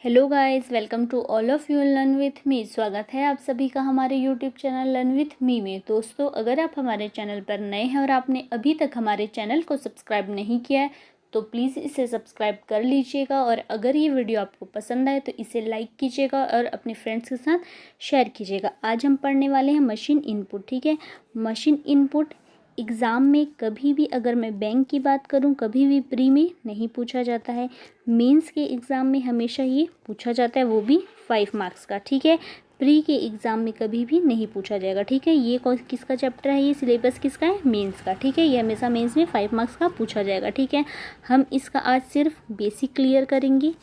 Hello guys, welcome to all of you learn with me. स्वागत है आप सभी का हमारे YouTube channel learn with me में। दोस्तों, अगर आप हमारे चैनल पर नए हैं और आपने अभी तक हमारे चैनल को सब्सक्राइब नहीं किया है तो प्लीज़ इसे सब्सक्राइब कर लीजिएगा। और अगर ये वीडियो आपको पसंद आए तो इसे लाइक कीजिएगा और अपने फ्रेंड्स के साथ शेयर कीजिएगा। आज हम पढ़ने वाले हैं मशीन इनपुट। ठीक है, मशीन इनपुट एग्ज़ाम में कभी भी, अगर मैं बैंक की बात करूं, कभी भी प्री में नहीं पूछा जाता है। मेंस के एग्ज़ाम में हमेशा ये पूछा जाता है, वो भी 5 मार्क्स का। ठीक है, प्री के एग्ज़ाम में कभी भी नहीं पूछा जाएगा। ठीक है, ये किसका चैप्टर है, ये सिलेबस किसका है, मेंस का। ठीक है, ये हमेशा मेंस में 5 मार्क्स का पूछा जाएगा। ठीक है, हम इसका आज सिर्फ बेसिक क्लियर करेंगे,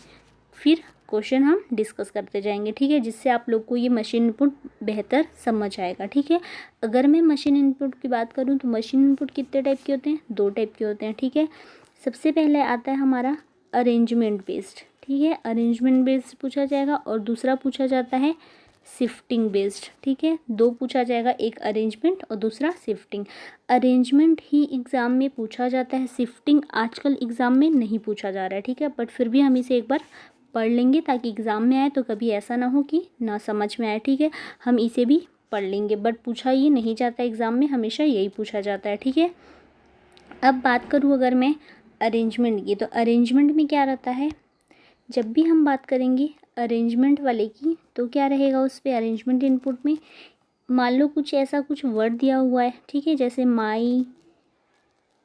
फिर क्वेश्चन हम डिस्कस करते जाएंगे। ठीक है, जिससे आप लोग को ये मशीन इनपुट बेहतर समझ आएगा। ठीक है, अगर मैं मशीन इनपुट की बात करूं तो मशीन इनपुट कितने टाइप के होते हैं, 2 टाइप के होते हैं। ठीक है, सबसे पहले आता है हमारा अरेंजमेंट बेस्ड। ठीक है, अरेंजमेंट बेस्ड पूछा जाएगा और दूसरा पूछा जाता है शिफ्टिंग बेस्ड। ठीक है, 2 पूछा जाएगा, एक अरेंजमेंट और दूसरा शिफ्टिंग। अरेंजमेंट ही एग्ज़ाम में पूछा जाता है, शिफ्टिंग आजकल एग्ज़ाम में नहीं पूछा जा रहा है। ठीक है, बट फिर भी हम इसे एक बार पढ़ लेंगे ताकि एग्ज़ाम में आए तो कभी ऐसा ना हो कि ना समझ में आए। ठीक है, हम इसे भी पढ़ लेंगे, बट पूछा ये नहीं जाता एग्ज़ाम में, हमेशा यही पूछा जाता है। ठीक है, अब बात करूँ अगर मैं अरेंजमेंट की, तो अरेंजमेंट में क्या रहता है, जब भी हम बात करेंगे अरेंजमेंट वाले की तो क्या रहेगा उस पर अरेंजमेंट इनपुट में, मान लो कुछ ऐसा कुछ वर्ड दिया हुआ है। ठीक है, जैसे माई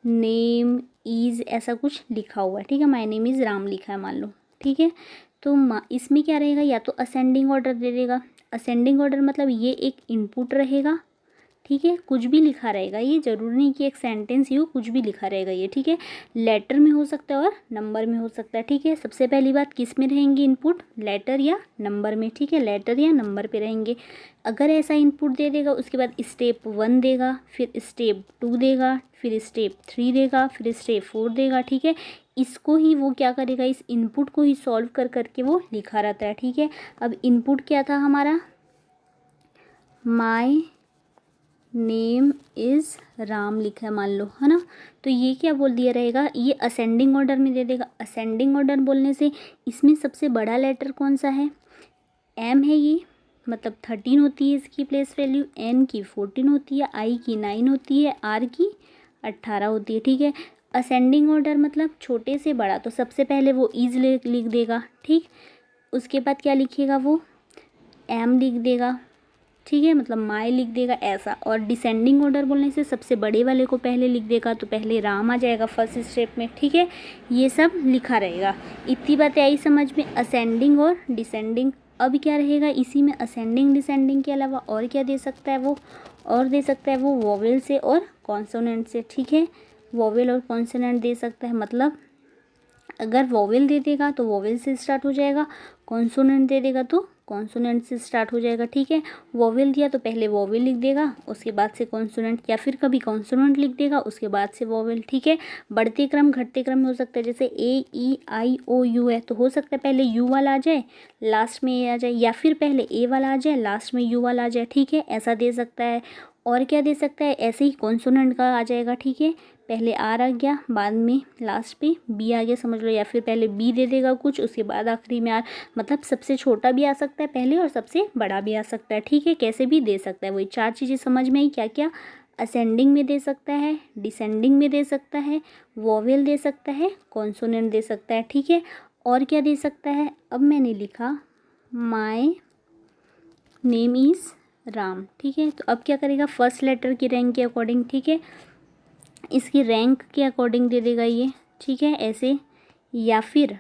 नेम इज़, ऐसा कुछ लिखा हुआ है। ठीक है, माई नेम इज़ राम लिखा है मान लो। ठीक है, तो इसमें क्या रहेगा, या तो असेंडिंग ऑर्डर दे देगा। असेंडिंग ऑर्डर मतलब ये एक इनपुट रहेगा। ठीक है, कुछ भी लिखा रहेगा, ये ज़रूरी नहीं कि एक सेंटेंस ही हो, कुछ भी लिखा रहेगा ये। ठीक है, लेटर में हो सकता है और नंबर में हो सकता है। ठीक है, सबसे पहली बात किस में रहेंगे इनपुट, लेटर या नंबर में। ठीक है, लेटर या नंबर पे रहेंगे। अगर ऐसा इनपुट दे देगा उसके बाद स्टेप 1 देगा, फिर स्टेप 2 देगा, फिर स्टेप 3 देगा, फिर स्टेप 4 देगा। ठीक है, इसको ही वो क्या करेगा, इस इनपुट को ही सॉल्व कर करके वो लिखा रहता है। ठीक है, अब इनपुट क्या था हमारा, माई नेम इज़ राम लिखा है मान लो, है ना। तो ये क्या बोल दिया रहेगा, ये असेंडिंग ऑर्डर में दे देगा। असेंडिंग ऑर्डर बोलने से इसमें सबसे बड़ा लेटर कौन सा है, एम है। ये मतलब 13 होती है इसकी प्लेस वैल्यू, एन की 14 होती है, आई की 9 होती है, आर की 18 होती है। ठीक है, असेंडिंग ऑर्डर मतलब छोटे से बड़ा, तो सबसे पहले वो इज लिख देगा। ठीक, उसके बाद क्या लिखेगा, वो एम लिख देगा। ठीक है, मतलब माई लिख देगा ऐसा। और डिसेंडिंग ऑर्डर बोलने से सबसे बड़े वाले को पहले लिख देगा, तो पहले राम आ जाएगा फर्स्ट स्टेप में। ठीक है, ये सब लिखा रहेगा। इतनी बातें आई समझ में, असेंडिंग और डिसेंडिंग। अब क्या रहेगा इसी में, असेंडिंग डिसेंडिंग के अलावा और क्या दे सकता है वो, और दे सकता है वो वोवेल से और कॉन्सोनेंट से। ठीक है, वोवेल और कॉन्सोनेंट दे सकता है, मतलब अगर वोवेल दे देगा तो वोवेल से स्टार्ट हो जाएगा, कॉन्सोनेंट दे देगा तो कॉन्सोनेंट से स्टार्ट हो जाएगा। ठीक है, वोवेल दिया तो पहले वोवेल लिख देगा, उसके बाद से कॉन्सोनेंट, या फिर कभी कॉन्सोनेंट लिख देगा उसके बाद से वोवेल। ठीक है, बढ़ते क्रम घटते क्रम में हो सकता है, जैसे ए ई आई ओ यू है तो हो सकता है पहले यू वाला आ जाए लास्ट में ए आ जाए, या फिर पहले ए वाला आ जाए लास्ट में यू वाला आ जाए। ठीक है, ऐसा दे सकता है। और क्या दे सकता है, ऐसे ही कॉन्सोनेंट का आ जाएगा। ठीक है, पहले आर आ गया, बाद में लास्ट पे बी आ गया समझ लो, या फिर पहले बी दे देगा कुछ, उसके बाद आखिरी में आर। मतलब सबसे छोटा भी आ सकता है पहले और सबसे बड़ा भी आ सकता है। ठीक है, कैसे भी दे सकता है। वही 4 चीज़ें समझ में आई, क्या क्या, असेंडिंग में दे सकता है, डिसेंडिंग में दे सकता है, वोवेल दे सकता है, कॉन्सोनेंट दे सकता है। ठीक है, और क्या दे सकता है, अब मैंने लिखा माई नेम इज़ राम। ठीक है, तो अब क्या करेगा, फर्स्ट लेटर की रैंक के अकॉर्डिंग, ठीक है, इसकी रैंक के अकॉर्डिंग दे देगा ये। ठीक है, ऐसे, या फिर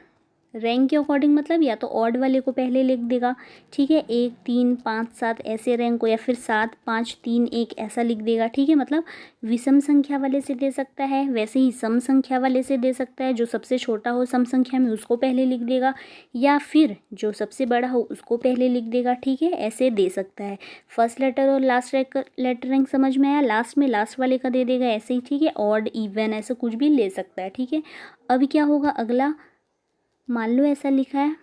रैंक के अकॉर्डिंग मतलब या तो ऑड वाले को पहले लिख देगा। ठीक है, 1 3 5 7 ऐसे रैंक को, या फिर 7 5 3 1 ऐसा लिख देगा। ठीक है, मतलब विषम संख्या वाले से दे सकता है, वैसे ही सम संख्या वाले से दे सकता है। जो सबसे छोटा हो सम संख्या में उसको पहले लिख देगा, या फिर जो सबसे बड़ा हो उसको पहले लिख देगा। ठीक है, ऐसे दे सकता है। फर्स्ट लेटर और लास्ट लेटर रैंक समझ में आया, लास्ट में लास्ट वाले का दे देगा ऐसे ही। ठीक है, ऑड इवन ऐसा कुछ भी ले सकता है। ठीक है, अब क्या होगा अगला, मान लो ऐसा लिखा है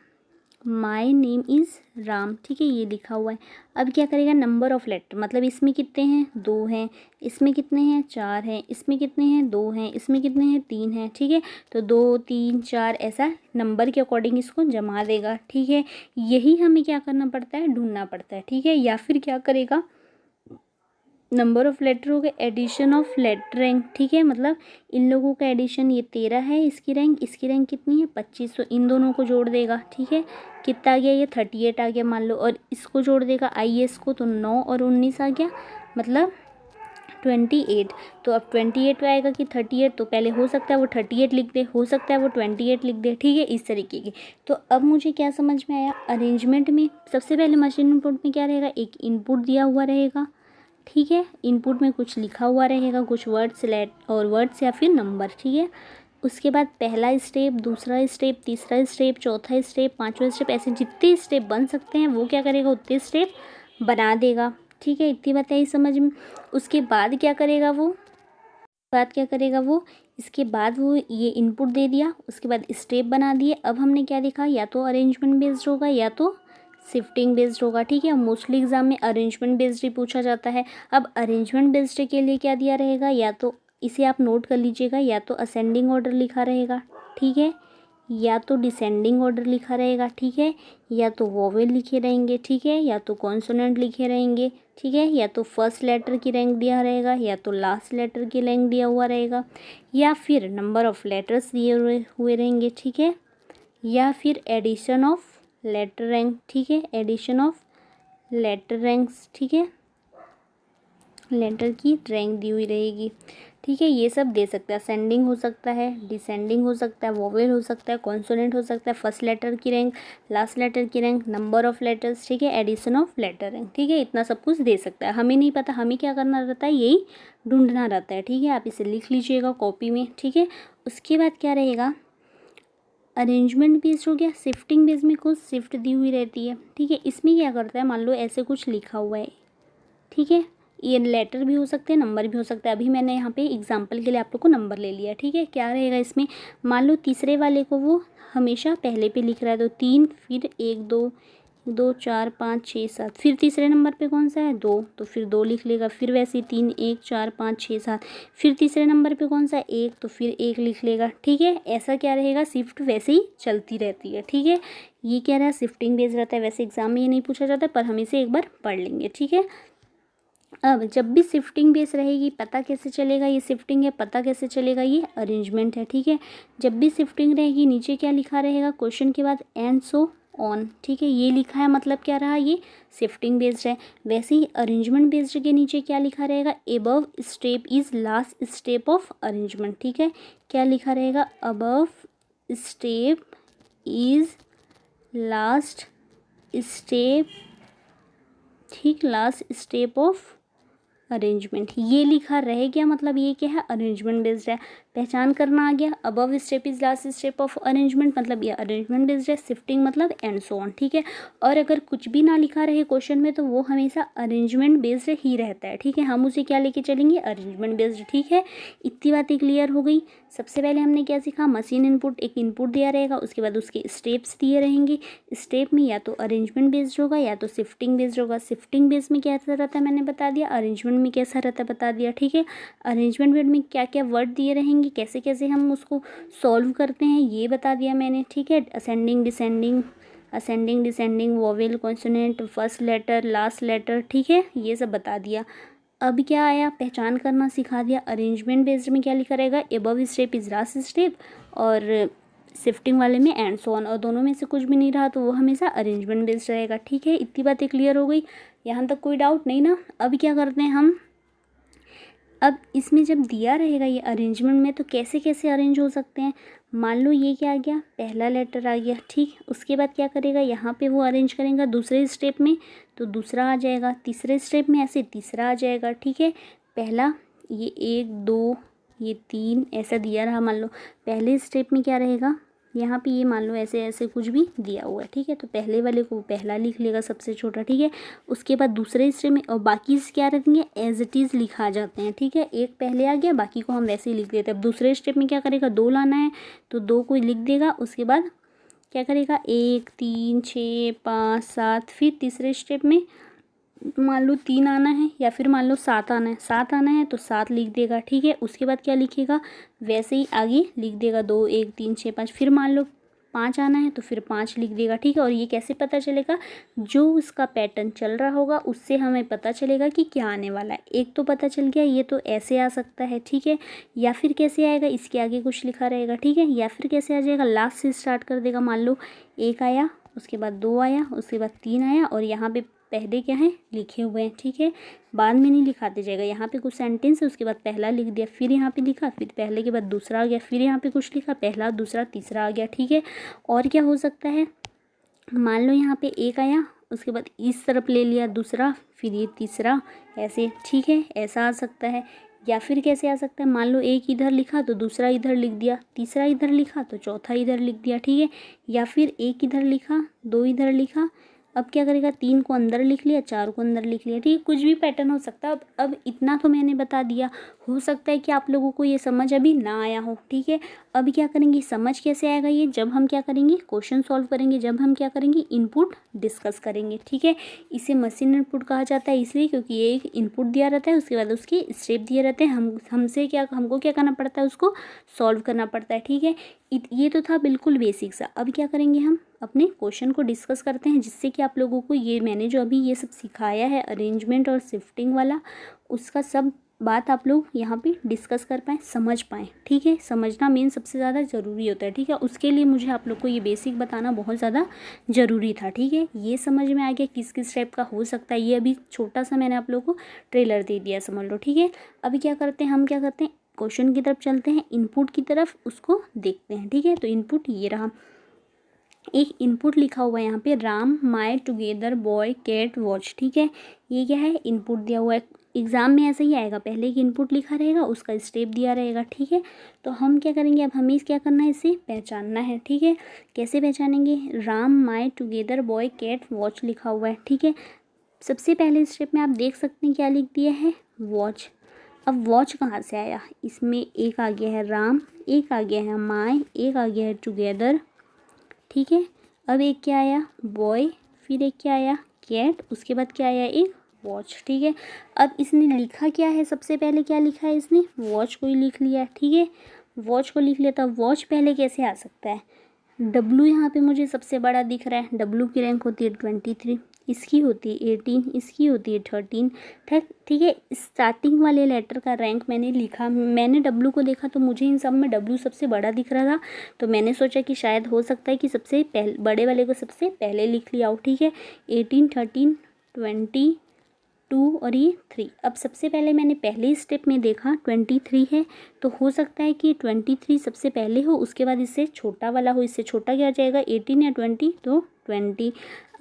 माई नेम इज़ राम, ठीक है, ये लिखा हुआ है। अब क्या करेगा, नंबर ऑफ़ लेटर, मतलब इसमें कितने हैं, 2 हैं, इसमें कितने हैं, 4 हैं, इसमें कितने हैं, 2 हैं, इसमें कितने हैं, 3 हैं, ठीक है। तो 2 3 4 ऐसा नंबर के अकॉर्डिंग इसको जमा देगा, ठीक है। यही हमें क्या करना पड़ता है, ढूंढना पड़ता है, ठीक है। या फिर क्या करेगा, नंबर ऑफ़ लेटर हो गए, एडिशन ऑफ लेटर रैंक, ठीक है, मतलब इन लोगों का एडिशन, ये 13 है इसकी रैंक कितनी है, 25, तो इन दोनों को जोड़ देगा, ठीक है। कितना आ गया, ये 38 आ गया मान लो, और इसको जोड़ देगा IS को, तो 9 और 19 आ गया, मतलब 28। तो अब 28 पे आएगा कि 38, तो पहले हो सकता है वो 38 लिख दे, हो सकता है वो 28 लिख दे, ठीक है, इस तरीके की। तो अब मुझे क्या समझ में आया, अरेंजमेंट में सबसे पहले मशीन इनपुट में क्या रहेगा, एक इनपुट दिया हुआ रहेगा, ठीक है, इनपुट में कुछ लिखा हुआ रहेगा, कुछ वर्ड्स और वर्ड्स या फिर नंबर, ठीक है। उसके बाद पहला स्टेप, दूसरा स्टेप, तीसरा स्टेप, चौथा स्टेप, पांचवा स्टेप, ऐसे जितने स्टेप बन सकते हैं वो क्या करेगा, उतने स्टेप बना देगा, ठीक है। इतनी बात आई समझ में। उसके बाद क्या करेगा वो, इसके बाद वो ये इनपुट दे दिया, उसके बाद स्टेप बना दिए। अब हमने क्या देखा, या तो अरेंजमेंट बेस्ड होगा या तो शिफ्टिंग बेस्ड होगा, ठीक है। मोस्टली एग्जाम में अरेंजमेंट बेस्ड ही पूछा जाता है। अब अरेंजमेंट बेस्ड के लिए क्या दिया रहेगा, या तो इसे आप नोट कर लीजिएगा, या तो असेंडिंग ऑर्डर लिखा रहेगा, ठीक है, या तो डिसेंडिंग ऑर्डर लिखा रहेगा, ठीक है, या तो वोवेल लिखे रहेंगे, ठीक है, या तो कॉन्सोनेंट लिखे रहेंगे, ठीक है, या तो फर्स्ट लेटर की रैंक दिया रहेगा, या तो लास्ट लेटर की रैंक दिया हुआ रहेगा, या फिर नंबर ऑफ़ लेटर्स दिए हुए रहेंगे, ठीक है, या फिर एडिशन ऑफ लेटर रैंक, ठीक है, एडिशन ऑफ लेटर रैंक्स, ठीक है, लेटर की रैंक दी हुई रहेगी, ठीक है। ये सब दे सकता है, असेंडिंग हो सकता है, डिसेंडिंग हो सकता है, वोवेल हो सकता है, कॉन्सोनेंट हो सकता है, फर्स्ट लेटर की रैंक, लास्ट लेटर की रैंक, नंबर ऑफ़ लेटर्स, ठीक है, एडिशन ऑफ लेटर रैंक, ठीक है। इतना सब कुछ दे सकता है। हमें नहीं पता, हमें क्या करना रहता है, यही ढूंढना रहता है, ठीक है। आप इसे लिख लीजिएगा कॉपी में, ठीक है। उसके बाद क्या रहेगा, अरेंजमेंट बेस्ड हो गया। शिफ्टिंग बेस्ड में कुछ शिफ्ट दी हुई रहती है, ठीक है। इसमें क्या करता है, मान लो ऐसे कुछ लिखा हुआ है, ठीक है, ये लेटर भी हो सकते हैं, नंबर भी हो सकता है। अभी मैंने यहाँ पे एग्जांपल के लिए आप लोग को नंबर ले लिया, ठीक है। क्या रहेगा इसमें, मान लो तीसरे वाले को वो हमेशा पहले पे लिख रहा है, तो 3, फिर 1 2 2 4 5 6 7, फिर तीसरे नंबर पे कौन सा है, 2, तो फिर 2 लिख लेगा, फिर वैसे 3 1 4 5 6 7, फिर तीसरे नंबर पे कौन सा है, 1, तो फिर 1 लिख लेगा, ठीक है। ऐसा क्या रहेगा, शिफ्ट वैसे ही चलती रहती है, ठीक है। ये क्या रहा, शिफ्टिंग बेस रहता है। वैसे एग्जाम में ये नहीं पूछा जाता, पर हम इसे एक बार पढ़ लेंगे, ठीक है। अब जब भी शिफ्टिंग बेस रहेगी, पता कैसे चलेगा ये शिफ्टिंग है, पता कैसे चलेगा ये अरेंजमेंट है, ठीक है। जब भी शिफ्टिंग रहेगी, नीचे क्या लिखा रहेगा, क्वेश्चन के बाद एंड सो ऑन, ठीक है, ये लिखा है, मतलब क्या रहा, ये शिफ्टिंग बेस्ड है। वैसे ही अरेंजमेंट बेस्ड के नीचे क्या लिखा रहेगा, above step is last step of arrangement, ठीक है। क्या लिखा रहेगा, above step is last step, ठीक, लास्ट स्टेप ऑफ अरेंजमेंट, ये लिखा रहे गया, मतलब ये क्या है, अरेंजमेंट बेस्ड है। पहचान करना आ गया, above step is last step of arrangement, मतलब ये अरेंजमेंट बेस्ड है। शिफ्टिंग मतलब एंड सो ऑन, ठीक है। और अगर कुछ भी ना लिखा रहे क्वेश्चन में, तो वो हमेशा अरेंजमेंट बेस्ड ही रहता है, ठीक है। हम उसे क्या लेके चलेंगे, अरेंजमेंट बेस्ड, ठीक है। इतनी बातें क्लियर हो गई। सबसे पहले हमने क्या सीखा, मशीन इनपुट, एक इनपुट दिया रहेगा, उसके बाद उसके स्टेप्स दिए रहेंगे। स्टेप में या तो अरेंजमेंट बेस्ड होगा या तो शिफ्टिंग बेस्ड होगा। शिफ्टिंग बेस्ड में कैसा रहता है मैंने बता दिया, अरेंजमेंट में कैसा रहता है बता दिया, ठीक है। अरेंजमेंट में क्या क्या वर्ड दिए रहेंगे, कैसे कैसे हम उसको सॉल्व करते हैं, ये बता दिया मैंने, ठीक है। Ascending descending, vowel, consonant, first letter, last letter, ठीक है, ये सब बता दिया। अब क्या आया, पहचान करना सिखा दिया। अरेंजमेंट बेस्ड में क्या लिखा रहेगा, above step is last step, और शिफ्टिंग वाले में एंड सो ऑन, और दोनों में से कुछ भी नहीं रहा तो वो हमेशा अरेंजमेंट बेस्ड रहेगा, ठीक है। इतनी बातें क्लियर हो गई, यहाँ तक कोई डाउट नहीं ना। अब क्या करते हैं हम, अब इसमें जब दिया रहेगा ये अरेंजमेंट में, तो कैसे कैसे अरेंज हो सकते हैं। मान लो ये क्या आ गया, पहला लेटर आ गया, ठीक। उसके बाद क्या करेगा, यहाँ पे वो अरेंज करेगा दूसरे स्टेप में, तो दूसरा आ जाएगा, तीसरे स्टेप में ऐसे तीसरा आ जाएगा, ठीक है। पहला ये 1 2 ये 3 ऐसा दिया रहा, मान लो पहले स्टेप में क्या रहेगा, यहाँ पे ये मान लो ऐसे ऐसे कुछ भी दिया हुआ है, ठीक है। तो पहले वाले को पहला लिख लेगा, सबसे छोटा, ठीक है। उसके बाद दूसरे स्टेप में, और बाकी क्या रहेंगे, एज इट इज़ लिखा जाते हैं, ठीक है। एक पहले आ गया, बाकी को हम वैसे ही लिख देते हैं। अब दूसरे स्टेप में क्या करेगा, 2 लाना है, तो 2 को लिख देगा। उसके बाद क्या करेगा 1 3 6 5 7, फिर तीसरे स्टेप में मान लो 3 आना है या फिर मान लो 7 आना है, 7 आना है तो 7 लिख देगा, ठीक है। उसके बाद क्या लिखेगा, वैसे ही आगे लिख देगा 2 1 3 6 5, फिर मान लो 5 आना है तो फिर 5 लिख देगा, ठीक है। और ये कैसे पता चलेगा, जो उसका पैटर्न चल रहा होगा उससे हमें पता चलेगा कि क्या आने वाला है। एक तो पता चल गया, ये तो ऐसे आ सकता है, ठीक है। या फिर कैसे आएगा, इसके आगे कुछ लिखा रहेगा, ठीक है। या फिर कैसे आ जाएगा, लास्ट से स्टार्ट कर देगा, मान लो 1 आया, उसके बाद 2 आया, उसके बाद 3 आया, और यहाँ पे पहले क्या है लिखे हुए हैं, ठीक है। बाद में नहीं लिखाते जाएगा, यहाँ पे कुछ सेंटेंस है, उसके बाद पहला लिख दिया, फिर यहाँ पे लिखा, फिर पहले के बाद दूसरा आ गया, फिर यहाँ पे कुछ लिखा, पहला दूसरा तीसरा आ गया, ठीक है। और क्या हो सकता है, मान लो यहाँ पे 1 आया, उसके बाद इस तरफ ले लिया दूसरा, फिर ये तीसरा, ऐसे, ठीक है। ऐसा आ सकता है। या फिर कैसे आ सकता है, मान लो 1 इधर लिखा तो दूसरा इधर लिख दिया, तीसरा इधर लिखा तो चौथा इधर लिख दिया, ठीक है। या फिर 1 इधर लिखा, 2 इधर लिखा, अब क्या करेगा, 3 को अंदर लिख लिया, 4 को अंदर लिख लिया, ठीक है। कुछ भी पैटर्न हो सकता है। अब इतना तो मैंने बता दिया, हो सकता है कि आप लोगों को ये समझ अभी ना आया हो, ठीक है। अब क्या करेंगे, समझ कैसे आएगा ये, जब हम क्या करेंगे, क्वेश्चन सॉल्व करेंगे, जब हम क्या करेंगे, इनपुट डिस्कस करेंगे, ठीक है। इसे मशीन इनपुट कहा जाता है, इसलिए क्योंकि ये एक इनपुट दिया रहता है, उसके बाद उसके स्टेप दिए रहते हैं, हमको क्या करना पड़ता है, उसको सॉल्व करना पड़ता है, ठीक है। ये तो था बिल्कुल बेसिक सा। अब क्या करेंगे, हम अपने क्वेश्चन को डिस्कस करते हैं, जिससे कि आप लोगों को ये मैंने जो अभी ये सब सिखाया है अरेंजमेंट और शिफ्टिंग वाला, उसका सब बात आप लोग यहाँ पे डिस्कस कर पाएँ, समझ पाएँ, ठीक है। समझना मेन सबसे ज़्यादा ज़रूरी होता है, ठीक है। उसके लिए मुझे आप लोग को ये बेसिक बताना बहुत ज़्यादा ज़रूरी था, ठीक है। ये समझ में आ गया किस किस टाइप का हो सकता है, ये अभी छोटा सा मैंने आप लोगों को ट्रेलर दे दिया, समझ लो, ठीक है। अभी क्या करते हैं, हम क्या करते हैं, क्वेश्चन की तरफ चलते हैं, इनपुट की तरफ उसको देखते हैं, ठीक है। तो इनपुट ये रहा, एक इनपुट लिखा हुआ है यहाँ पे, Ram my together boy cat watch, ठीक है। ये क्या है, इनपुट दिया हुआ है। एग्जाम में ऐसा ही आएगा, पहले एक इनपुट लिखा रहेगा, उसका स्टेप दिया रहेगा, ठीक है। तो हम क्या करेंगे, अब हमें क्या करना है, इसे पहचानना है, ठीक है। कैसे पहचानेंगे, Ram my together boy cat watch लिखा हुआ है, ठीक है। सबसे पहले स्टेप में आप देख सकते हैं क्या लिख दिया है, वॉच। अब वॉच कहाँ से आया, इसमें एक आ गया है राम, एक आ गया है माय, एक आ गया है टुगेदर, ठीक है। अब एक क्या आया, बॉय, फिर एक क्या आया, कैट, उसके बाद क्या आया, एक वॉच, ठीक है। अब इसने लिखा क्या है, सबसे पहले क्या लिखा है इसने, वॉच को ही लिख लिया, ठीक है। वॉच को लिख लिया, तो वॉच पहले कैसे आ सकता है, डब्लू यहाँ पे मुझे सबसे बड़ा दिख रहा है, डब्लू की रैंक होती है 23, इसकी होती है 18, इसकी होती है 13, ठीक है। स्टार्टिंग वाले लेटर का रैंक मैंने लिखा, मैंने डब्लू को देखा तो मुझे इन सब में डब्लू सबसे बड़ा दिख रहा था, तो मैंने सोचा कि शायद हो सकता है कि सबसे पहले बड़े वाले को सबसे पहले लिख लिया हो, ठीक है। 18 13 22 और ये 3। अब सबसे पहले मैंने पहले स्टेप में देखा 23 है, तो हो सकता है कि 23 सबसे पहले हो, उसके बाद इससे छोटा वाला हो, इससे छोटा क्या जाएगा 18 या 20, तो 20।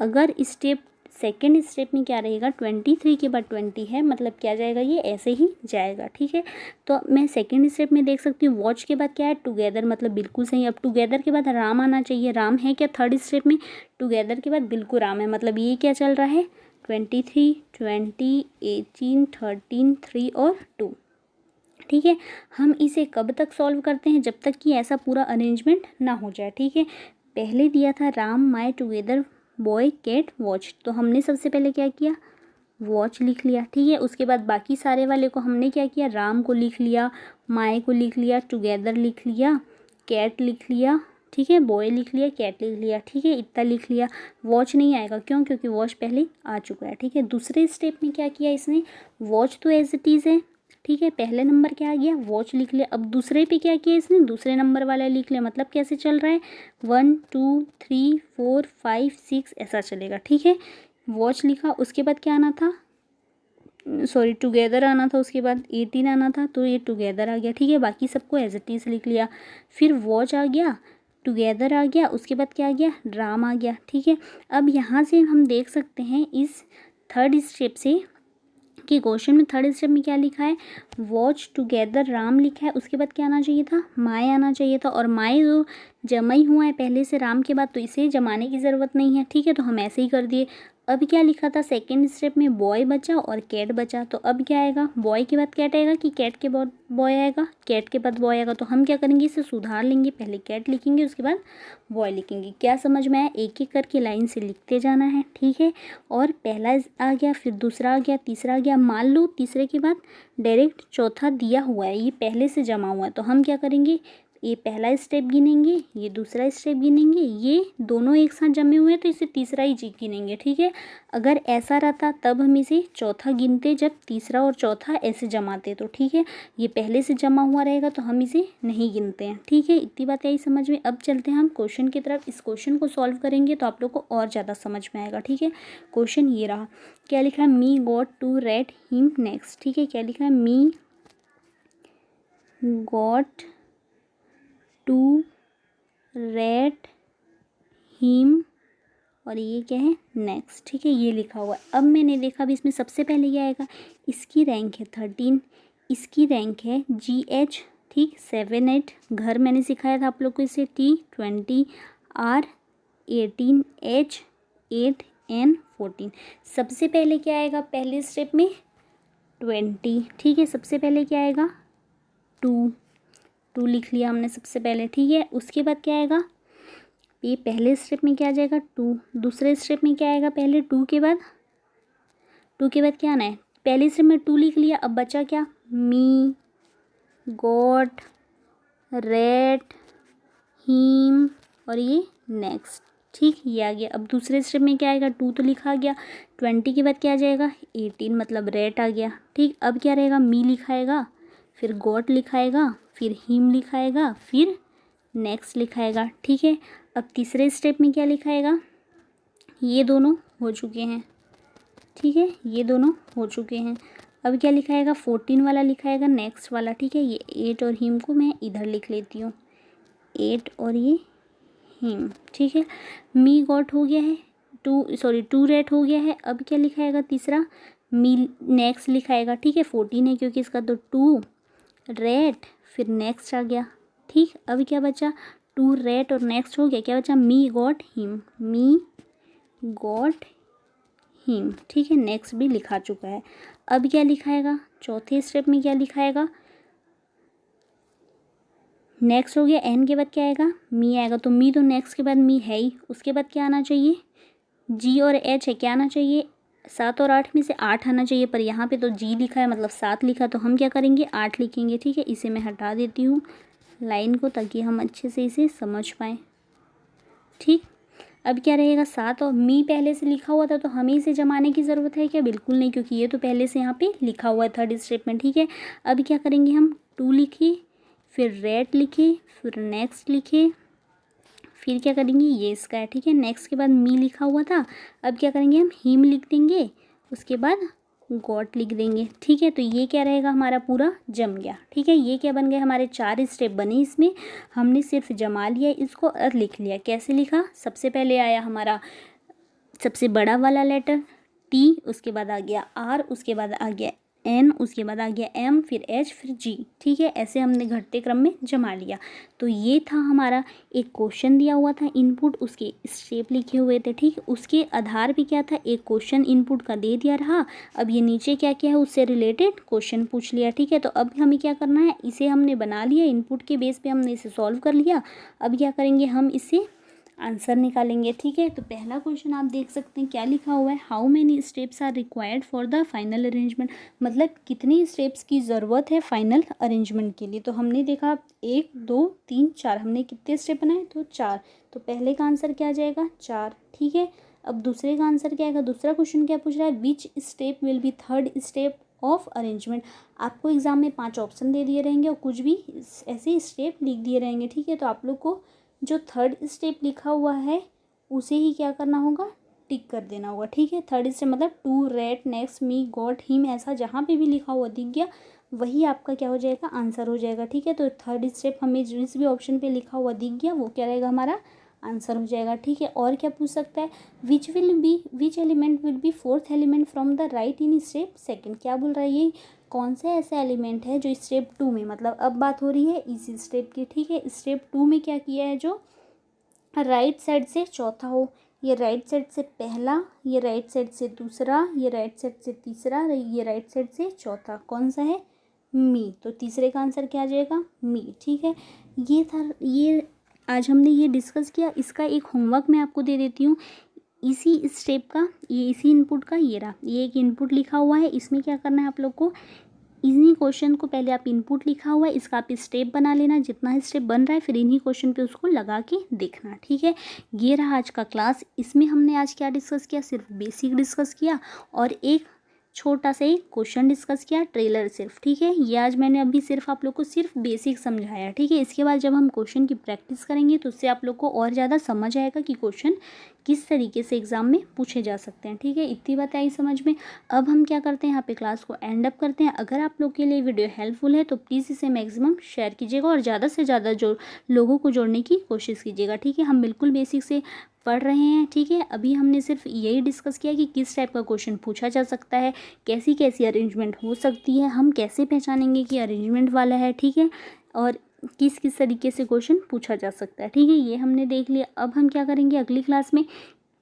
अगर स्टेप सेकेंड स्टेप में क्या रहेगा, 23 के बाद 20 है, मतलब क्या जाएगा, ये ऐसे ही जाएगा, ठीक है। तो मैं सेकेंड स्टेप में देख सकती हूँ, वॉच के बाद क्या है, टुगेदर, मतलब बिल्कुल सही। अब टुगेदर के बाद राम आना चाहिए, राम है क्या थर्ड स्टेप में, टुगेदर के बाद बिल्कुल राम है, मतलब ये क्या चल रहा है, 23 20 18 13 3 और 2, ठीक है। हम इसे कब तक सॉल्व करते हैं, जब तक कि ऐसा पूरा अरेंजमेंट ना हो जाए, ठीक है। पहले दिया था Ram my together boy cat watch, तो हमने सबसे पहले क्या किया, वॉच लिख लिया, ठीक है। उसके बाद बाकी सारे वाले को हमने क्या किया, राम को लिख लिया, माय को लिख लिया, टुगेदर लिख लिया, कैट लिख लिया, ठीक है, बॉय लिख लिया, कैट लिख लिया, ठीक है, इतना लिख लिया। वॉच नहीं आएगा, क्यों, क्योंकि वॉच पहले आ चुका है, ठीक है। दूसरे स्टेप में क्या किया इसने, वॉच तो एज इट इज़ है, ठीक है, पहले नंबर क्या आ गया, वॉच लिख लिया। अब दूसरे पे क्या किया इसने, दूसरे नंबर वाला लिख लिया, मतलब कैसे चल रहा है, 1 2 3 4 5 6 ऐसा चलेगा, ठीक है। वॉच लिखा, उसके बाद क्या आना था, सॉरी टुगेदर आना था, उसके बाद 18 आना था, तो ये टुगेदर आ गया, ठीक है। बाकी सबको एज इट इज़ लिख लिया, फिर वॉच आ गया, टुगेदर आ गया, उसके बाद क्या आ गया, राम आ गया, ठीक है। अब यहाँ से हम देख सकते हैं इस थर्ड स्टेप से कि क्वेश्चन में थर्ड स्टेप में क्या लिखा है, वॉच टुगेदर राम लिखा है, उसके बाद क्या आना चाहिए था, माय आना चाहिए था, और माय जो जमा ही हुआ है पहले से राम के बाद, तो इसे जमाने की ज़रूरत नहीं है, ठीक है। तो हम ऐसे ही कर दिए, अब क्या लिखा था सेकेंड स्टेप में, बॉय बचा और कैट बचा। तो अब क्या आएगा, बॉय के बाद कैट आएगा कि कैट के बाद बॉय आएगा, कैट के बाद बॉय आएगा। तो हम क्या करेंगे, इसे सुधार लेंगे, पहले कैट लिखेंगे उसके बाद बॉय लिखेंगे। क्या समझ में आया, एक एक करके लाइन से लिखते जाना है, ठीक है। और पहला आ गया, फिर दूसरा आ गया, तीसरा आ गया। मान लो तीसरे के बाद डायरेक्ट चौथा दिया हुआ है, ये पहले से जमा हुआ है, तो हम क्या करेंगे, ये पहला स्टेप गिनेंगे, ये दूसरा स्टेप गिनेंगे, ये दोनों एक साथ जमे हुए हैं तो इसे तीसरा ही गिनेंगे, ठीक है। अगर ऐसा रहता तब हम इसे चौथा गिनते, जब तीसरा और चौथा ऐसे जमाते, तो ठीक है। ये पहले से जमा हुआ रहेगा तो हम इसे नहीं गिनते हैं, ठीक है। इतनी बात आई समझ में। अब चलते हैं हम क्वेश्चन की तरफ। इस क्वेश्चन को सॉल्व करेंगे तो आप लोग को और ज़्यादा समझ में आएगा, ठीक है। क्वेश्चन ये रहा, क्या लिखा है, me got to rate him next, ठीक है। क्या लिखा है, me got to rate him, और ये क्या है, नेक्स्ट, ठीक है। ये लिखा हुआ है। अब मैंने देखा अभी इसमें सबसे पहले क्या आएगा, इसकी रैंक है 13, इसकी रैंक है GH, ठीक, 7 8, घर मैंने सिखाया था आप लोग को इसे, T 20, R 18, H 8, N 14। सबसे पहले क्या आएगा, पहले स्टेप में 20, ठीक है। सबसे पहले क्या आएगा, 2 लिख लिया हमने सबसे पहले, ठीक है। उसके बाद क्या आएगा, ये पहले स्टेप में क्या आ जाएगा, 2। दूसरे स्टेप में क्या आएगा, पहले 2 के बाद क्या आना है, पहले स्टेप में 2 लिख लिया। अब बचा क्या, मी गॉट रेट हिम, और ये नेक्स्ट, ठीक, ये आ गया। अब दूसरे स्टेप में क्या आएगा, 2 तो लिखा गया, 20 के बाद क्या आ जाएगा, 18, मतलब रेट आ गया, ठीक। अब क्या रहेगा, मी लिखाएगा, फिर गॉट लिखाएगा, फिर हिम लिखाएगा, फिर नेक्स्ट लिखाएगा, ठीक है। अब तीसरे स्टेप में क्या लिखाएगा, ये दोनों हो चुके हैं, ठीक है, ये दोनों हो चुके हैं। अब क्या लिखाएगा, 14 वाला लिखाएगा, नेक्स्ट वाला, ठीक है। ये 8 और हिम को मैं इधर लिख लेती हूँ, 8 और ये हिम, ठीक है। मी गॉट हो गया है, 2 रेट हो गया है। अब क्या लिखाएगा, तीसरा मी नेक्स्ट लिखाएगा, ठीक है। 14 है क्योंकि इसका, तो 2 रेट फिर नेक्स्ट आ गया, ठीक। अब क्या बचा, 2 रेट और नेक्स्ट हो गया, क्या बचा, मी गॉट हिम, ठीक है। नेक्स्ट भी लिखा चुका है। अब क्या लिखाएगा, चौथे स्टेप में क्या लिखाएगा, नेक्स्ट हो गया, एन के बाद क्या आएगा, मी आएगा, तो मी तो नेक्स्ट के बाद मी है ही। उसके बाद क्या आना चाहिए, जी और एच है, क्या आना चाहिए, 7 और 8 में से 8 आना चाहिए, पर यहाँ पे तो जी लिखा है मतलब 7 लिखा, तो हम क्या करेंगे, 8 लिखेंगे, ठीक है। इसे मैं हटा देती हूँ लाइन को, ताकि हम अच्छे से इसे समझ पाएँ, ठीक। अब क्या रहेगा, 7, और मी पहले से लिखा हुआ था तो हमें इसे जमाने की ज़रूरत है क्या, बिल्कुल नहीं, क्योंकि ये तो पहले से यहाँ पे लिखा हुआ है थर्ड स्टेप में, ठीक है। अब क्या करेंगे, हम 2 लिखे, फिर रेट लिखे, फिर नेक्स्ट लिखे, फिर क्या करेंगे, ये इसका है, ठीक है। नेक्स्ट के बाद मी लिखा हुआ था, अब क्या करेंगे, हम हिम लिख देंगे, उसके बाद गॉट लिख देंगे, ठीक है। तो ये क्या रहेगा, हमारा पूरा जम गया, ठीक है। ये क्या बन गए, हमारे 4 स्टेप बने, इसमें हमने सिर्फ जमा लिया इसको और लिख लिया। कैसे लिखा, सबसे पहले आया हमारा सबसे बड़ा वाला लेटर T, उसके बाद आ गया R, उसके बाद आ गया N, उसके बाद आ गया M, फिर H, फिर G, ठीक है। ऐसे हमने घटते क्रम में जमा लिया। तो ये था हमारा एक क्वेश्चन दिया हुआ था इनपुट, उसके स्टेप लिखे हुए थे, ठीक। उसके आधार पे क्या था, एक क्वेश्चन इनपुट का दे दिया रहा। अब ये नीचे क्या क्या है, उससे रिलेटेड क्वेश्चन पूछ लिया, ठीक है। तो अब हमें क्या करना है, इसे हमने बना लिया, इनपुट के बेस पे हमने इसे सॉल्व कर लिया। अब क्या करेंगे, हम इससे आंसर निकालेंगे, ठीक है। तो पहला क्वेश्चन आप देख सकते हैं क्या लिखा हुआ है, how many steps are required for the final arrangement, मतलब कितनी स्टेप्स की ज़रूरत है फाइनल अरेंजमेंट के लिए। तो हमने देखा 1 2 3 4, हमने कितने स्टेप बनाए, तो 4। तो पहले का आंसर क्या आ जाएगा, 4, ठीक है। अब दूसरे का आंसर क्या आएगा, दूसरा क्वेश्चन क्या पूछ रहा है, which step will be third step of arrangement. आपको एग्जाम में 5 ऑप्शन दे दिए रहेंगे और कुछ भी ऐसे स्टेप लिख दिए रहेंगे, ठीक है। तो आप लोग को जो थर्ड स्टेप लिखा हुआ है उसे ही क्या करना होगा, टिक कर देना होगा, ठीक है। थर्ड स्टेप मतलब 2 रेट नेक्स्ट मी गॉट हिम, ऐसा जहाँ पे भी लिखा हुआ दिख गया वही आपका क्या हो जाएगा, आंसर हो जाएगा, ठीक है। तो थर्ड स्टेप हमें जिस भी ऑप्शन पे लिखा हुआ दिख गया वो क्या रहेगा, हमारा आंसर हो जाएगा, ठीक है। और क्या पूछ सकता है, which element will be fourth element from the right in step second. क्या बोल रहा है, ये कौन सा ऐसा एलिमेंट है जो स्टेप 2 में, मतलब अब बात हो रही है इसी स्टेप की, ठीक है। स्टेप 2 में क्या किया है, जो राइट साइड से चौथा हो, ये राइट साइड से पहला, ये राइट साइड से दूसरा, ये राइट साइड से तीसरा, ये राइट साइड से चौथा, कौन सा है? मी। तो तीसरे का आंसर क्या आ जाएगा? मी। ठीक है, ये आज हमने ये डिस्कस किया। इसका एक होमवर्क मैं आपको दे देती हूँ इसी स्टेप का, ये इसी इनपुट का। ये रहा, ये एक इनपुट लिखा हुआ है, इसमें क्या करना है आप लोग को, इन्हीं क्वेश्चन को पहले आप इनपुट लिखा हुआ है, इसका आप स्टेप बना लेना, जितना स्टेप बन रहा है फिर इन्हीं क्वेश्चन पे उसको लगा के देखना। ठीक है, ये रहा आज का क्लास। इसमें हमने आज क्या डिस्कस किया? सिर्फ बेसिक डिस्कस किया और एक छोटा सा एक क्वेश्चन डिस्कस किया, ट्रेलर सिर्फ। ठीक है, ये आज मैंने अभी सिर्फ आप लोग को सिर्फ बेसिक समझाया। ठीक है, इसके बाद जब हम क्वेश्चन की प्रैक्टिस करेंगे तो उससे आप लोग को और ज़्यादा समझ आएगा कि क्वेश्चन किस तरीके से एग्ज़ाम में पूछे जा सकते हैं। ठीक है, इतनी बात आई समझ में। अब हम क्या करते हैं, यहाँ पे क्लास को एंड अप करते हैं। अगर आप लोग के लिए वीडियो हेल्पफुल है तो प्लीज़ इसे मैक्सिमम शेयर कीजिएगा और ज़्यादा से ज़्यादा लोगों को जोड़ने की कोशिश कीजिएगा। ठीक है, हम बिल्कुल बेसिक से पढ़ रहे हैं। ठीक है, अभी हमने सिर्फ यही डिस्कस किया कि किस टाइप का क्वेश्चन पूछा जा सकता है, कैसी कैसी अरेंजमेंट हो सकती है, हम कैसे पहचानेंगे कि अरेंजमेंट वाला है। ठीक है, और किस किस तरीके से क्वेश्चन पूछा जा सकता है। ठीक है, ये हमने देख लिया। अब हम क्या करेंगे, अगली क्लास में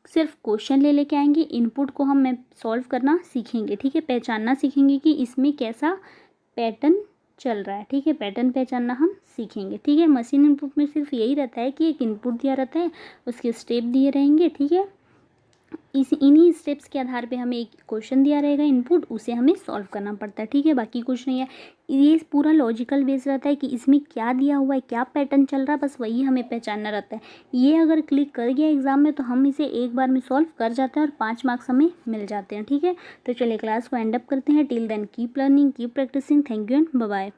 सिर्फ क्वेश्चन लेके आएंगे, इनपुट को हम सॉल्व करना सीखेंगे। ठीक है, पहचानना सीखेंगे कि इसमें कैसा पैटर्न चल रहा है। ठीक है, पैटर्न पहचानना हम सीखेंगे। ठीक है, मशीन इनपुट में सिर्फ यही रहता है कि एक इनपुट दिया रहता है, उसके स्टेप दिए रहेंगे। ठीक है, इन्हीं स्टेप्स के आधार पे हमें एक क्वेश्चन दिया रहेगा इनपुट, उसे हमें सॉल्व करना पड़ता है। ठीक है, बाकी कुछ नहीं है। ये पूरा लॉजिकल बेस रहता है कि इसमें क्या दिया हुआ है, क्या पैटर्न चल रहा है, बस वही हमें पहचानना रहता है। ये अगर क्लिक कर गया एग्जाम में तो हम इसे एक बार में सॉल्व कर जाते हैं और 5 मार्क्स हमें मिल जाते हैं। ठीक है, तो चलिए क्लास को एंड अप करते हैं। Till then keep learning, keep practising. Thank you and bye bye.